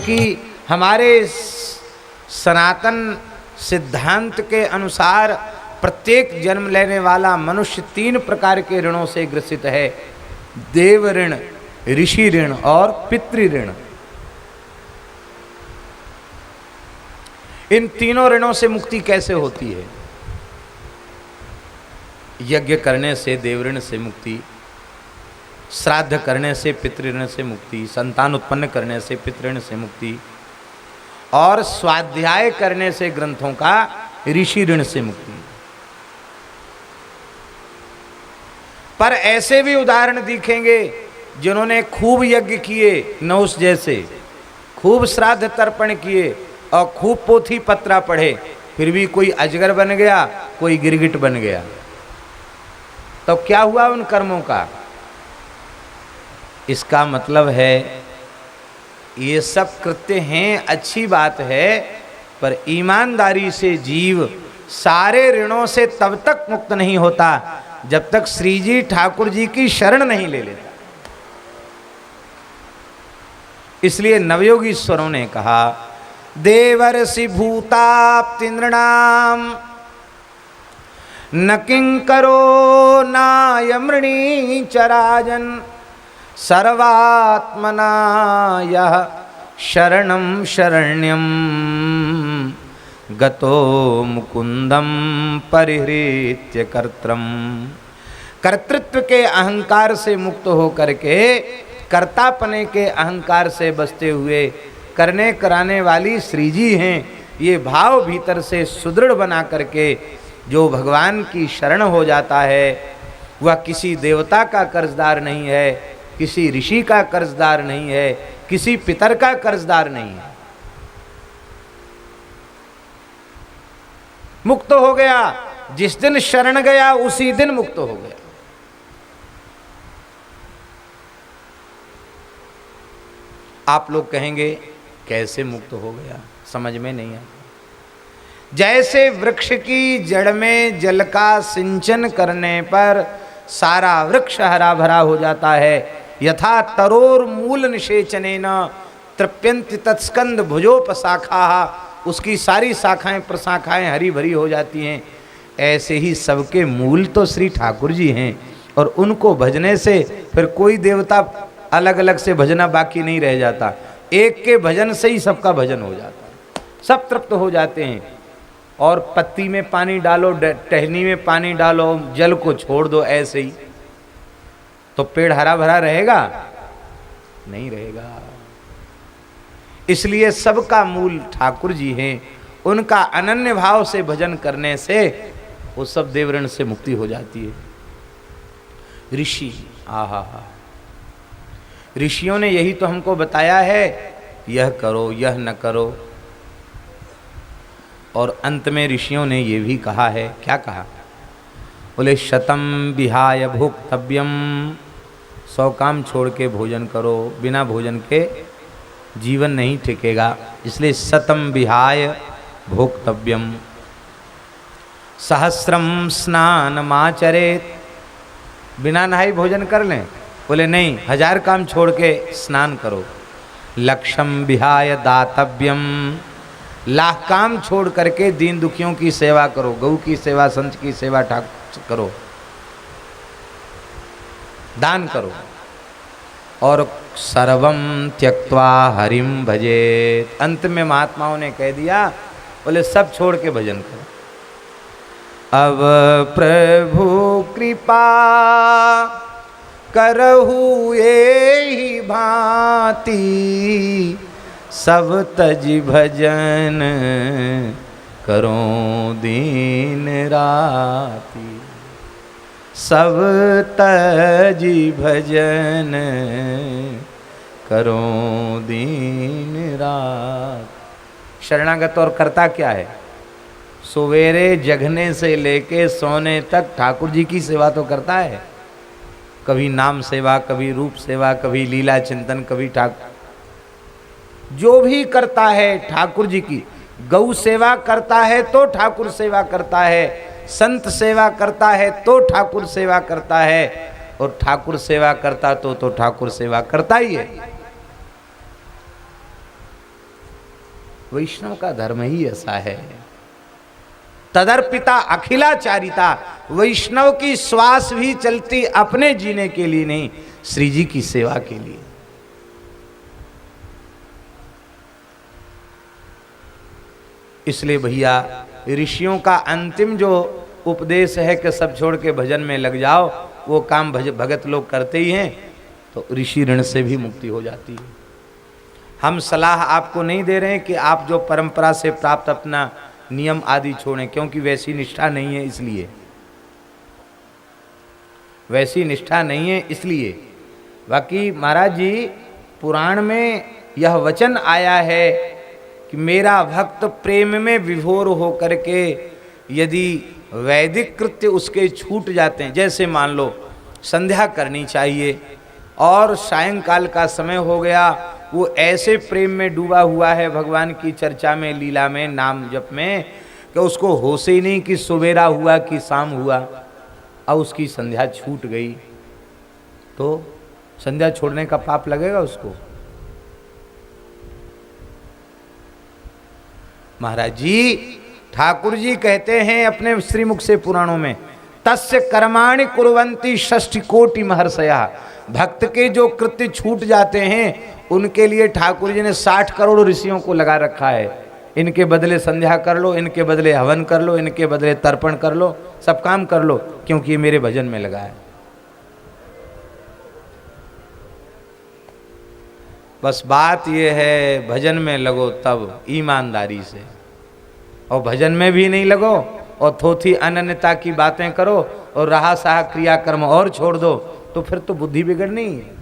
क्योंकि हमारे सनातन सिद्धांत के अनुसार प्रत्येक जन्म लेने वाला मनुष्य 3 प्रकार के ऋणों से ग्रसित है, देव ऋण, ऋषि ऋण और पितृ ऋण। इन तीनों ऋणों से मुक्ति कैसे होती है? यज्ञ करने से देव ऋण से मुक्ति, श्राद्ध करने से पितृ ऋण से मुक्ति, संतान उत्पन्न करने से पितृ ऋण से मुक्ति और स्वाध्याय करने से ग्रंथों का ऋषि ऋण से मुक्ति। पर ऐसे भी उदाहरण दिखेंगे जिन्होंने खूब यज्ञ किए, नहुस जैसे, खूब श्राद्ध तर्पण किए और खूब पोथी पत्रा पढ़े, फिर भी कोई अजगर बन गया, कोई गिरगिट बन गया। तो क्या हुआ उन कर्मों का? इसका मतलब है ये सब कृत्य हैं, अच्छी बात है, पर ईमानदारी से जीव सारे ऋणों से तब तक मुक्त नहीं होता जब तक श्री जी ठाकुर जी की शरण नहीं ले लेता। इसलिए नवयोगीश्वरों ने कहा, देवर्षि भूताप्ति नृणाम न किंकरो नायमृणी चराजन सर्वात्मना यः शरणं शरण्यं गतो मुकुंदम परिहृत्य कर्त्रम। कर्तृत्व के अहंकार से मुक्त होकर के, कर्तापने के अहंकार से बचते हुए करने कराने वाली श्री जी हैं। ये भाव भीतर से सुदृढ़ बना करके जो भगवान की शरण हो जाता है, वह किसी देवता का कर्जदार नहीं है, किसी ऋषि का कर्जदार नहीं है, किसी पितर का कर्जदार नहीं है। मुक्त हो गया, जिस दिन शरण गया उसी दिन मुक्त हो गया। आप लोग कहेंगे कैसे मुक्त हो गया, समझ में नहीं आता। जैसे वृक्ष की जड़ में जल का सिंचन करने पर सारा वृक्ष हरा भरा हो जाता है, यथा तरोर मूल निषेचनेन तृप्यन्ति तत्स्कंद भुजोपशाखा, उसकी सारी शाखाएं प्रशाखाएं हरी भरी हो जाती हैं। ऐसे ही सबके मूल तो श्री ठाकुर जी हैं, और उनको भजने से फिर कोई देवता अलग अलग से भजना बाकी नहीं रह जाता। एक के भजन से ही सबका भजन हो जाता है, सब तृप्त हो जाते हैं। और पत्ती में पानी डालो, टहनी में पानी डालो, जल को छोड़ दो ऐसे ही, तो पेड़ हरा भरा रहेगा? नहीं रहेगा। इसलिए सबका मूल ठाकुर जी हैं। उनका अनन्य भाव से भजन करने से वो सब देवऋण से मुक्ति हो जाती है। ऋषि, आहा, ऋषियों ने यही तो हमको बताया है, यह करो यह न करो। और अंत में ऋषियों ने ये भी कहा है, क्या कहा? बोले शतम विहाय भोक्तव्यम, 100 काम छोड़ के भोजन करो, बिना भोजन के जीवन नहीं टिकेगा। इसलिए शतम विहाय भोक्तव्यम, सहस्रम स्नानमाचरेत, बिना नहाई भोजन कर लें? बोले नहीं, 1000 काम छोड़ के स्नान करो। लक्षम विहाय दातव्यम, 1,00,000 काम छोड़ करके दीन दुखियों की सेवा करो, गौ की सेवा, संत की सेवा करो, दान करो। और सर्वम त्यक्त्वा हरिम भजेत, अंत में महात्माओं ने कह दिया, बोले सब छोड़ के भजन करो। अब प्रभु कृपा करहु एहि भांति, सब तज भजन करो दीन राति, सब तजी भजन करो दीन रात। शरणागत और करता क्या है? सवेरे जगने से लेके सोने तक ठाकुर जी की सेवा तो करता है। कभी नाम सेवा, कभी रूप सेवा, कभी लीला चिंतन, कभी ठाकुर, जो भी करता है ठाकुर जी की। गौ सेवा करता है तो ठाकुर सेवा करता है, संत सेवा करता है तो ठाकुर सेवा करता है, और ठाकुर सेवा करता तो ठाकुर सेवा करता ही है। वैष्णव का धर्म ही ऐसा है। तदर्पिता अखिलाचारिता, वैष्णव की श्वास भी चलती अपने जीने के लिए नहीं, श्री जी की सेवा के लिए। इसलिए भैया ऋषियों का अंतिम जो उपदेश है कि सब छोड़ के भजन में लग जाओ, वो काम भगत लोग करते ही हैं, तो ऋषि ऋण से भी मुक्ति हो जाती है। हम सलाह आपको नहीं दे रहे हैं कि आप जो परंपरा से प्राप्त अपना नियम आदि छोड़ें, क्योंकि वैसी निष्ठा नहीं है, इसलिए वैसी निष्ठा नहीं है इसलिए। बाकी महाराज जी पुराण में यह वचन आया है कि मेरा भक्त प्रेम में विभोर हो करके यदि वैदिक कृत्य उसके छूट जाते हैं, जैसे मान लो संध्या करनी चाहिए और सायंकाल का समय हो गया, वो ऐसे प्रेम में डूबा हुआ है भगवान की चर्चा में, लीला में, नाम जप में, कि उसको होश ही नहीं कि सुबेरा हुआ कि शाम हुआ, अब उसकी संध्या छूट गई, तो संध्या छोड़ने का पाप लगेगा उसको? महाराज जी ठाकुर जी कहते हैं अपने श्रीमुख से पुराणों में, तस्य कर्माणि कुर्वन्ति षष्ठी कोटि महर्षया, भक्त के जो कृत्य छूट जाते हैं उनके लिए ठाकुर जी ने 60 करोड़ ऋषियों को लगा रखा है। इनके बदले संध्या कर लो, इनके बदले हवन कर लो, इनके बदले तर्पण कर लो, सब काम कर लो, क्योंकि ये मेरे भजन में लगा है। बस बात ये है भजन में लगो तब ईमानदारी से, और भजन में भी नहीं लगो और थोथी अनन्यता की बातें करो और रहा सहा क्रियाकर्म और छोड़ दो, तो फिर तो बुद्धि बिगड़नी है।